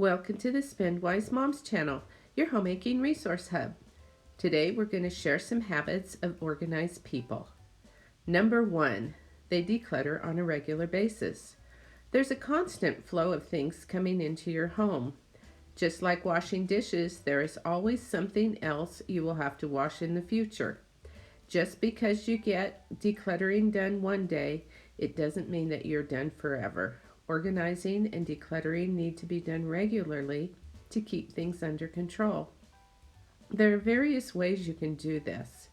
Welcome to the Spendwise Moms channel, your homemaking resource hub. Today we're going to share some habits of organized people. Number 1, they declutter on a regular basis. There's a constant flow of things coming into your home. Just like washing dishes, there is always something else you will have to wash in the future. Just because you get decluttering done one day, it doesn't mean that you're done forever. Organizing and decluttering need to be done regularly to keep things under control. There are various ways you can do this.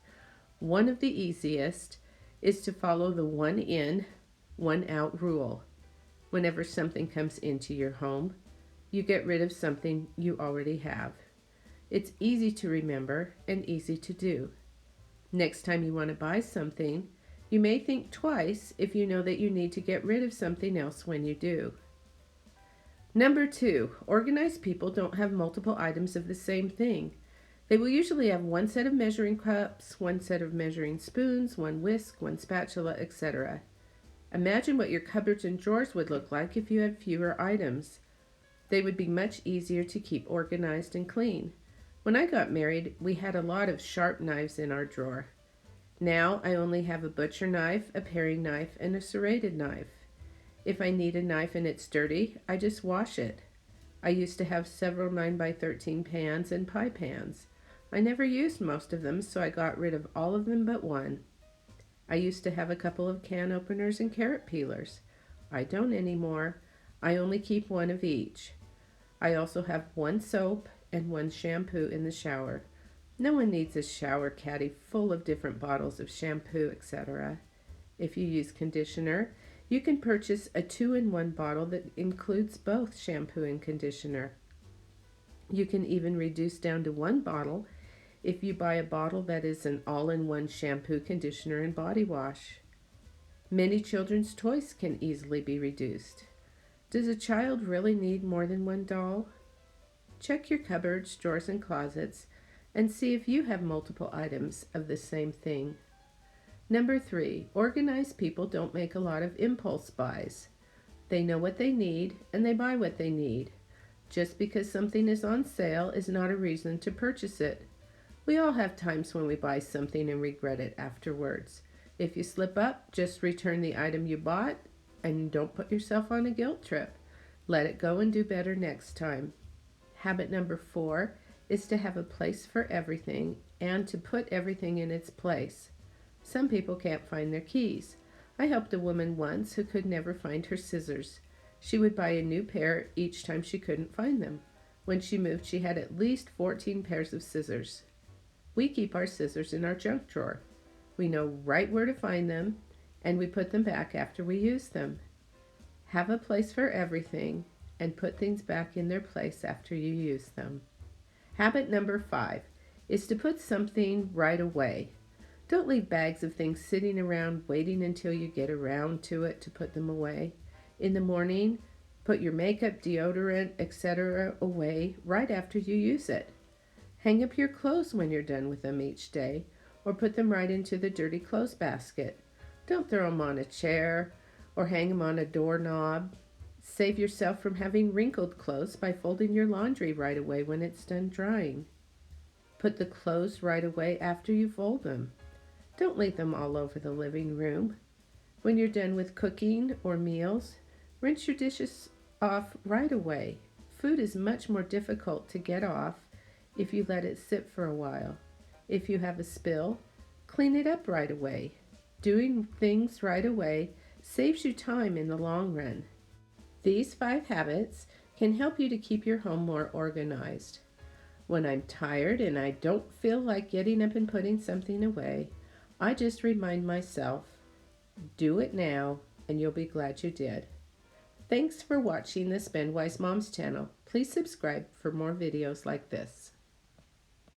One of the easiest is to follow the one in, one out rule. Whenever something comes into your home, you get rid of something you already have. It's easy to remember and easy to do. Next time you want to buy something, you may think twice if you know that you need to get rid of something else when you do. Number 2, organized people don't have multiple items of the same thing. They will usually have one set of measuring cups, one set of measuring spoons, one whisk, one spatula, etc. Imagine what your cupboards and drawers would look like if you had fewer items. They would be much easier to keep organized and clean. When I got married, we had a lot of sharp knives in our drawer. Now I only have a butcher knife, a paring knife, and a serrated knife. If I need a knife and it's dirty, I just wash it. I used to have several 9x13 pans and pie pans. I never used most of them, so I got rid of all of them but one. I used to have a couple of can openers and carrot peelers. I don't anymore. I only keep one of each. I also have one soap and one shampoo in the shower. No one needs a shower caddy full of different bottles of shampoo, etc. If you use conditioner, you can purchase a 2-in-1 bottle that includes both shampoo and conditioner. You can even reduce down to one bottle if you buy a bottle that is an all-in-one shampoo, conditioner, and body wash. Many children's toys can easily be reduced. Does a child really need more than one doll? Check your cupboards, drawers, and closets and see if you have multiple items of the same thing. Number 3, organized people don't make a lot of impulse buys. They know what they need and they buy what they need. Just because something is on sale is not a reason to purchase it. We all have times when we buy something and regret it afterwards. If you slip up, just return the item you bought and don't put yourself on a guilt trip. Let it go and do better next time. Habit number 4 is to have a place for everything and to put everything in its place. Some people can't find their keys. I helped a woman once who could never find her scissors. She would buy a new pair each time she couldn't find them. When she moved, she had at least 14 pairs of scissors. We keep our scissors in our junk drawer. We know right where to find them, and we put them back after we use them. Have a place for everything and put things back in their place after you use them. Habit number 5 is to put something right away. Don't leave bags of things sitting around waiting until you get around to it to put them away. In the morning, put your makeup, deodorant, etc. away right after you use it. Hang up your clothes when you're done with them each day, or put them right into the dirty clothes basket. Don't throw them on a chair or hang them on a doorknob. Save yourself from having wrinkled clothes by folding your laundry right away when it's done drying. Put the clothes right away after you fold them. Don't leave them all over the living room. When you're done with cooking or meals, rinse your dishes off right away. Food is much more difficult to get off if you let it sit for a while. If you have a spill, clean it up right away. Doing things right away saves you time in the long run. These 5 habits can help you to keep your home more organized. When I'm tired and I don't feel like getting up and putting something away, I just remind myself, do it now and you'll be glad you did. Thanks for watching the Spendwise Moms channel. Please subscribe for more videos like this.